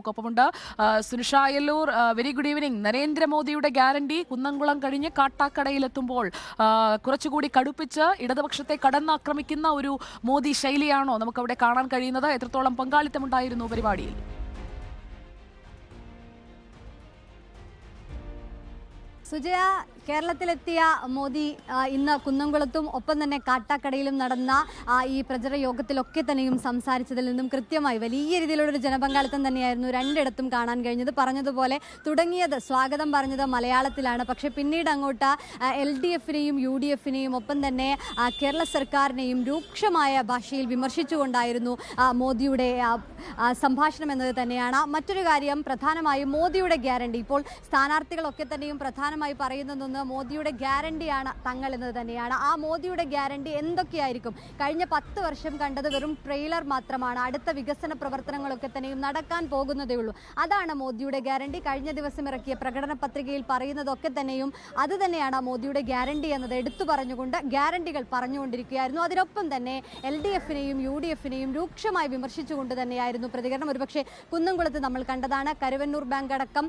നമുക്കൊപ്പമുണ്ട്. Sunisha Ayyalloor, very good evening. നരേന്ദ്രമോദിയുടെ guarantee Kunnamkulam കഴിഞ്ഞ് കാട്ടാക്കടയിലെത്തുമ്പോൾ കുറച്ചുകൂടി കടുപ്പിച്ച് ഇടതുപക്ഷത്തെ കടന്നാക്രമിക്കുന്ന ഒരു മോദി ശൈലിയാണോ നമുക്കവിടെ കാണാൻ കഴിയുന്നത്? എത്രത്തോളം പങ്കാളിത്തമുണ്ടായിരുന്നു പരിപാടിയിൽ? സുജയ, കേരളത്തിലെത്തിയ മോദി ഇന്ന് കുന്നംകുളത്തും ഒപ്പം തന്നെ കാട്ടാക്കടയിലും നടന്ന ഈ പ്രചരണ യോഗത്തിലൊക്കെ തന്നെയും സംസാരിച്ചതിൽ നിന്നും കൃത്യമായി വലിയ രീതിയിലുള്ളൊരു ജനപങ്കാളിത്തം തന്നെയായിരുന്നു രണ്ടിടത്തും കാണാൻ കഴിഞ്ഞത്. പറഞ്ഞതുപോലെ സ്വാഗതം പറഞ്ഞത് മലയാളത്തിലാണ്. പക്ഷേ പിന്നീട് അങ്ങോട്ട് LDFനെയും UDFനെയും ഒപ്പം തന്നെ കേരള സർക്കാരിനെയും രൂക്ഷമായ ഭാഷയിൽ വിമർശിച്ചുകൊണ്ടായിരുന്നു മോദിയുടെ സംഭാഷണം എന്നത് തന്നെയാണ്. മറ്റൊരു കാര്യം, പ്രധാനമായും മോദിയുടെ ഗ്യാരണ്ടി, ഇപ്പോൾ സ്ഥാനാർത്ഥികളൊക്കെ തന്നെയും പ്രധാനമായി പറയുന്നതൊന്ന് മോദിയുടെ ഗ്യാരണ്ടിയാണ് തങ്ങൾ എന്നത് തന്നെയാണ്. ആ മോദിയുടെ ഗ്യാരണ്ടി എന്തൊക്കെയായിരിക്കും? കഴിഞ്ഞ 10 വർഷം കണ്ടത് വെറും ട്രെയിലർ മാത്രമാണ്. അടുത്ത വികസന പ്രവർത്തനങ്ങളൊക്കെ തന്നെയും നടക്കാൻ പോകുന്നതേ ഉള്ളൂ. അതാണ് മോദിയുടെ ഗ്യാരണ്ടി. കഴിഞ്ഞ ദിവസം ഇറക്കിയ പ്രകടന പത്രികയിൽ പറയുന്നതൊക്കെ തന്നെയും അത് തന്നെയാണ് മോദിയുടെ ഗ്യാരണ്ടി എന്നത് എടുത്തു പറഞ്ഞുകൊണ്ട് ഗ്യാരണ്ടികൾ പറഞ്ഞുകൊണ്ടിരിക്കുകയായിരുന്നു. അതിനൊപ്പം തന്നെ LDFനെയും UDFനെയും രൂക്ഷമായി വിമർശിച്ചുകൊണ്ട് തന്നെയായിരുന്നു പ്രതികരണം. ഒരുപക്ഷെ കുന്നംകുളത്ത് നമ്മൾ കണ്ടതാണ്. കരുവന്നൂർ ബാങ്ക് അടക്കം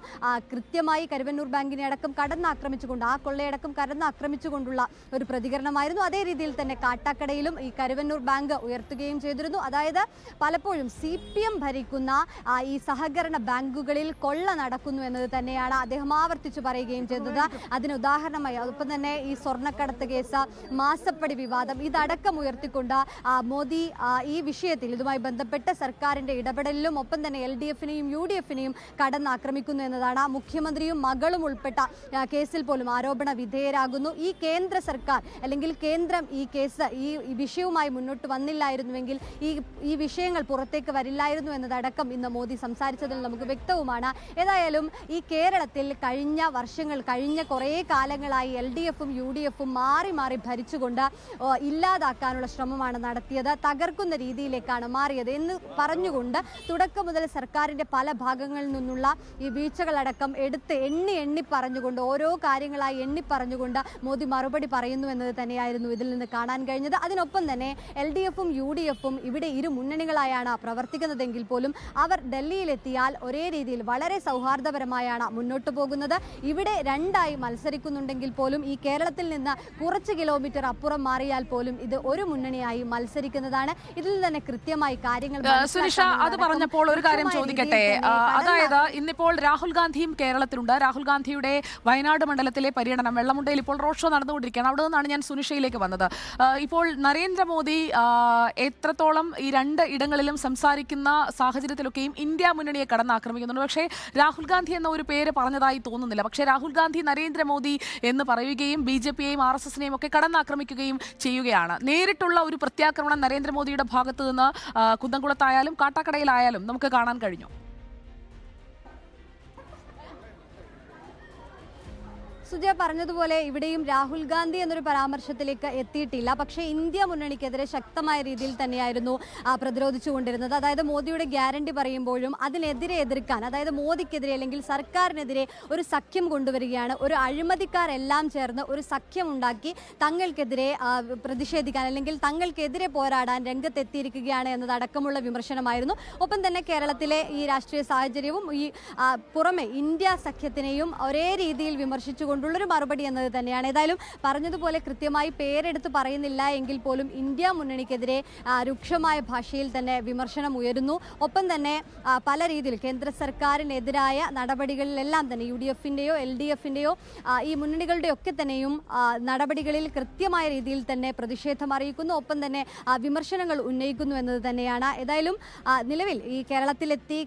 കൃത്യമായി കരുവന്നൂർ ബാങ്കിനെ അടക്കം കടന്നാക്രമിച്ചുകൊണ്ട്, ആ കൊള്ളയടക്കം കടന്നാക്രമിച്ചുകൊണ്ടുള്ള ഒരു പ്രതികരണമായിരുന്നു. അതേ രീതിയിൽ തന്നെ കാട്ടാക്കടയിലും ഈ കരുവന്നൂർ ബാങ്ക് ഉയർത്തുകയും ചെയ്തിരുന്നു. അതായത് പലപ്പോഴും CPM ഭരിക്കുന്ന ഈ സഹകരണ ബാങ്കുകളിൽ കൊള്ള നടക്കുന്നു എന്നത് തന്നെയാണ് അദ്ദേഹം ആവർത്തിച്ചു പറയുകയും ചെയ്തത്. അതിന് ഉദാഹരണമായി ഒപ്പം തന്നെ ഈ സ്വർണ്ണക്കടത്ത് കേസ്, മാസപ്പടി വിവാദം, ഇതടക്കം ഉയർത്തിക്കൊണ്ട് മോദി ഈ വിഷയത്തിൽ ഇതുമായി ബന്ധപ്പെട്ട് സർക്കാരിന്റെ ഇടപെടലിലും ഒപ്പം തന്നെ LDFനെയും UDFനെയും കടന്നാക്രമിക്കുന്നു എന്നതാണ്. മുഖ്യമന്ത്രിയും മകളും ഉൾപ്പെട്ട കേസിൽ പോലും ആരോപണ വിധേയരാകുന്നു. ഈ കേന്ദ്ര സർക്കാർ അല്ലെങ്കിൽ കേന്ദ്രം ഈ കേസ് ഈ വിഷയവുമായി മുന്നോട്ട് വന്നില്ലായിരുന്നുവെങ്കിൽ ഈ വിഷയങ്ങൾ പുറത്തേക്ക് വരില്ലായിരുന്നു എന്നതടക്കം ഇന്ന് മോദി സംസാരിച്ചതിൽ നമുക്ക് വ്യക്തവുമാണ്. ഏതായാലും ഈ കേരളത്തിൽ കഴിഞ്ഞ കുറേ കാലങ്ങളായി LDFും UDFും മാറി മാറി ഭരിച്ചുകൊണ്ട് ഇല്ലാതാക്കാനുള്ള ശ്രമമാണ് നടത്തിയത്. തകർക്കുന്ന രീതിയിലേക്കാണ് മാറിയത് എന്ന് പറഞ്ഞുകൊണ്ട് തുടക്കം മുതൽ സർക്കാരിന്റെ പല ഭാഗങ്ങളിൽ നിന്നുള്ള ഈ വീഴ്ചകളടക്കം എടുത്ത് എണ്ണി പറഞ്ഞുകൊണ്ട്, ഓരോ കാര്യങ്ങളായി പറഞ്ഞുകൊണ്ട് മോദി മറുപടി പറയുന്നു എന്നത് തന്നെയായിരുന്നു ഇതിൽ നിന്ന് കാണാൻ കഴിഞ്ഞത്. അതിനൊപ്പം തന്നെ LDFും UDFും ഇവിടെ ഇരു മുന്നണികളായാണ് പ്രവർത്തിക്കുന്നതെങ്കിൽ പോലും അവർ ഡൽഹിയിലെത്തിയാൽ ഒരേ രീതിയിൽ വളരെ സൗഹാർദ്ദപരമായാണ് മുന്നോട്ട് പോകുന്നത്. ഇവിടെ രണ്ടായി മത്സരിക്കുന്നുണ്ടെങ്കിൽ പോലും ഈ കേരളത്തിൽ നിന്ന് കുറച്ച് കിലോമീറ്റർ അപ്പുറം മാറിയാൽ പോലും ഇത് ഒരു മുന്നണിയായി മത്സരിക്കുന്നതാണ്. ഇതിൽ തന്നെ കൃത്യമായി കാര്യങ്ങൾ അത് പറഞ്ഞപ്പോൾ ഒരു കാര്യം ചോദിക്കട്ടെ. അതായത് ഇന്നിപ്പോൾ രാഹുൽ ഗാന്ധിയും കേരളത്തിലുണ്ട്. രാഹുൽ ഗാന്ധിയുടെ വയനാട് മണ്ഡലത്തിലെ പര്യടനം, വെള്ളമുണ്ടയിൽ ഇപ്പോൾ റോഡ് ഷോ നടന്നുകൊണ്ടിരിക്കുകയാണ്. അവിടെ നിന്നാണ് ഞാൻ സുനിഷയിലേക്ക് വന്നത്. ഇപ്പോൾ നരേന്ദ്രമോദി എത്രത്തോളം ഈ രണ്ട് ഇടങ്ങളിലും സംസാരിക്കുന്ന സാഹചര്യത്തിലൊക്കെയും ഇന്ത്യ മുന്നണിയെ കടന്നാക്രമിക്കുന്നുണ്ട്. പക്ഷേ രാഹുൽ ഗാന്ധി എന്ന ഒരു പേര് പറഞ്ഞതായി തോന്നുന്നില്ല. പക്ഷേ രാഹുൽ ഗാന്ധി നരേന്ദ്രമോദി എന്ന് പറയുകയും BJPയെയും RSSനെയും ഒക്കെ കടന്നാക്രമിക്കുകയും ചെയ്യുകയാണ്. നേരിട്ടുള്ള ഒരു പ്രത്യാക്രമണം നരേന്ദ്രമോദിയുടെ ഭാഗത്തു നിന്ന് കുന്നംകുളത്തായാലും കാട്ടാക്കടയിലായാലും നമുക്ക് കാണാൻ കഴിഞ്ഞു. സുജയ പറഞ്ഞതുപോലെ ഇവിടെയും രാഹുൽ ഗാന്ധി എന്നൊരു പരാമർശത്തിലേക്ക് എത്തിയിട്ടില്ല. പക്ഷേ ഇന്ത്യ മുന്നണിക്കെതിരെ ശക്തമായ രീതിയിൽ തന്നെയായിരുന്നു പ്രതിരോധിച്ചുകൊണ്ടിരുന്നത്. അതായത് മോദിയുടെ ഗ്യാരണ്ടി പറയുമ്പോഴും അതിനെതിരെ എതിർക്കാൻ, അതായത് മോദിക്കെതിരെ അല്ലെങ്കിൽ സർക്കാരിനെതിരെ ഒരു സഖ്യം കൊണ്ടുവരികയാണ്. ഒരു അഴിമതിക്കാരെല്ലാം ചേർന്ന് ഒരു സഖ്യമുണ്ടാക്കി തങ്ങൾക്കെതിരെ പ്രതിഷേധിക്കാൻ അല്ലെങ്കിൽ തങ്ങൾക്കെതിരെ പോരാടാൻ രംഗത്തെത്തിയിരിക്കുകയാണ് എന്നതടക്കമുള്ള വിമർശനമായിരുന്നു. ഒപ്പം തന്നെ കേരളത്തിലെ ഈ രാഷ്ട്രീയ സാഹചര്യവും ഈ പുറമെ ഇന്ത്യ സഖ്യത്തിനെയും ഒരേ രീതിയിൽ വിമർശിച്ചുകൊണ്ട് ുള്ളൊരു മറുപടി എന്നത് തന്നെയാണ്. ഏതായാലും പറഞ്ഞതുപോലെ കൃത്യമായി പേരെടുത്ത് പറയുന്നില്ല എങ്കിൽ പോലും ഇന്ത്യ മുന്നണിക്കെതിരെ രൂക്ഷമായ ഭാഷയിൽ തന്നെ വിമർശനം ഉയരുന്നു. ഒപ്പം തന്നെ പല രീതിയിൽ കേന്ദ്ര സർക്കാരിനെതിരായ നടപടികളിലെല്ലാം തന്നെ UDFന്റെയോ LDFന്റെയോ ഈ മുന്നണികളുടെയൊക്കെ തന്നെയും നടപടികളിൽ കൃത്യമായ രീതിയിൽ തന്നെ പ്രതിഷേധം അറിയിക്കുന്നു. ഒപ്പം തന്നെ വിമർശനങ്ങൾ ഉന്നയിക്കുന്നു എന്നത് തന്നെയാണ്. ഏതായാലും നിലവിൽ ഈ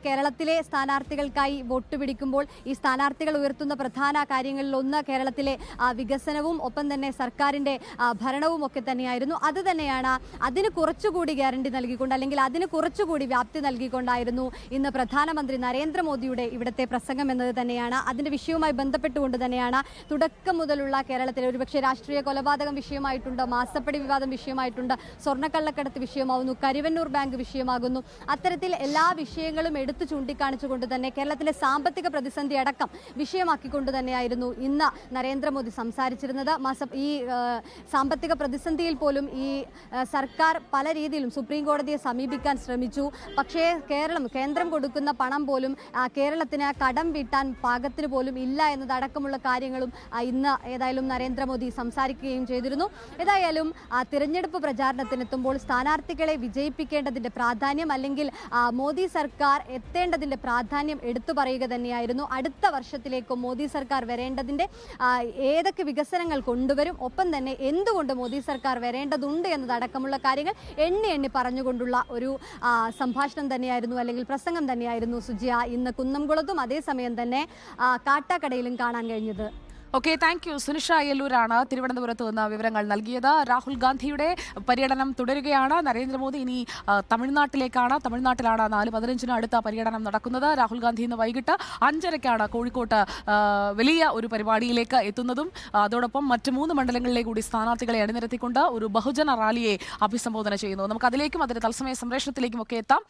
കേരളത്തിലെ സ്ഥാനാർത്ഥികൾക്കായി വോട്ട് പിടിക്കുമ്പോൾ ഈ സ്ഥാനാർത്ഥികൾ ഉയർത്തുന്ന പ്രധാന കാര്യങ്ങളിലൊന്ന് കേരളത്തിലെ വികസനവും ഒപ്പം തന്നെ സർക്കാരിൻ്റെ ഭരണവും ഒക്കെ തന്നെയായിരുന്നു. അത് തന്നെയാണ് അതിന് കുറച്ചുകൂടി ഗ്യാരണ്ടി നൽകിക്കൊണ്ട് അല്ലെങ്കിൽ അതിന് കുറച്ചുകൂടി വ്യാപ്തി നൽകിക്കൊണ്ടായിരുന്നു ഇന്ന് പ്രധാനമന്ത്രി നരേന്ദ്രമോദിയുടെ ഇവിടുത്തെ പ്രസംഗം എന്നത് തന്നെയാണ്. അതിൻ്റെ വിഷയവുമായി ബന്ധപ്പെട്ടുകൊണ്ട് തന്നെയാണ് തുടക്കം മുതലുള്ള കേരളത്തിലെ ഒരുപക്ഷെ രാഷ്ട്രീയ കൊലപാതകം വിഷയമായിട്ടുണ്ട്, മാസപ്പടി വിവാദം വിഷയമായിട്ടുണ്ട്, സ്വർണ്ണക്കള്ളക്കടത്ത് വിഷയമാവുന്നു, കരുവന്നൂർ ബാങ്ക് വിഷയമാകുന്നു. അത്തരത്തിൽ എല്ലാ വിഷയങ്ങളും എടുത്തു ചൂണ്ടിക്കാണിച്ചുകൊണ്ട് തന്നെ കേരളത്തിലെ സാമ്പത്തിക പ്രതിസന്ധി അടക്കം വിഷയമാക്കിക്കൊണ്ട് തന്നെയായിരുന്നു ഇന്ന് നരേന്ദ്രമോദി സംസാരിച്ചിരുന്നത്. ഈ സാമ്പത്തിക പ്രതിസന്ധിയിൽ പോലും ഈ സർക്കാർ പല രീതിയിലും സുപ്രീം കോടതിയെ സമീപിക്കാൻ ശ്രമിച്ചു. പക്ഷേ കേന്ദ്രം കൊടുക്കുന്ന പണം പോലും കേരളത്തിന് കടം വീട്ടാൻ പാകത്തിന് പോലും ഇല്ല എന്നതടക്കമുള്ള കാര്യങ്ങളും ഇന്ന് ഏതായാലും നരേന്ദ്രമോദി സംസാരിക്കുകയും ചെയ്തിരുന്നു. ഏതായാലും തിരഞ്ഞെടുപ്പ് പ്രചാരണത്തിനെത്തുമ്പോൾ സ്ഥാനാർത്ഥികളെ വിജയിപ്പിക്കേണ്ടതിന്റെ പ്രാധാന്യം, അല്ലെങ്കിൽ മോദി സർക്കാർ എത്തേണ്ടതിന്റെ പ്രാധാന്യം എടുത്തു പറയുക തന്നെയായിരുന്നു. അടുത്ത വർഷത്തിലേക്ക് മോദി സർക്കാർ വരേണ്ടതിന്റെ ഏതൊക്കെ വികസനങ്ങൾ കൊണ്ടുവരും, ഒപ്പം തന്നെ എന്തുകൊണ്ട് മോദി സർക്കാർ വരേണ്ടതുണ്ട് എന്നതടക്കമുള്ള കാര്യങ്ങൾ എണ്ണി പറഞ്ഞുകൊണ്ടുള്ള ഒരു സംഭാഷണം തന്നെയായിരുന്നു, അല്ലെങ്കിൽ പ്രസംഗം തന്നെയായിരുന്നു സുജിയ ഇന്ന് കുന്നംകുളത്തും അതേസമയം തന്നെ കാട്ടാക്കടയിലും കാണാൻ കഴിഞ്ഞത്. Okay, thank you. സുനിഷ അയ്യല്ലൂരാണ് തിരുവനന്തപുരത്ത് നിന്ന് വിവരങ്ങൾ നൽകിയത്. രാഹുൽ ഗാന്ധിയുടെ പര്യടനം തുടരുകയാണ്. നരേന്ദ്രമോദി ഇനി തമിഴ്നാട്ടിലാണ് 4:15 അടുത്ത പര്യടനം നടക്കുന്നത്. രാഹുൽ ഗാന്ധി ഇന്ന് വൈകിട്ട് 5:30 കോഴിക്കോട്ട് വലിയ ഒരു പരിപാടിയിലേക്ക് എത്തുന്നതും അതോടൊപ്പം മറ്റ് 3 മണ്ഡലങ്ങളിലെ കൂടി സ്ഥാനാർത്ഥികളെ അണിനിരത്തിക്കൊണ്ട് ഒരു ബഹുജന റാലിയെ അഭിസംബോധന ചെയ്യുന്നു. നമുക്ക് അതിലേക്കും അതിന്റെ തത്സമയ സംപ്രേഷണത്തിലേക്കും ഒക്കെ എത്താം.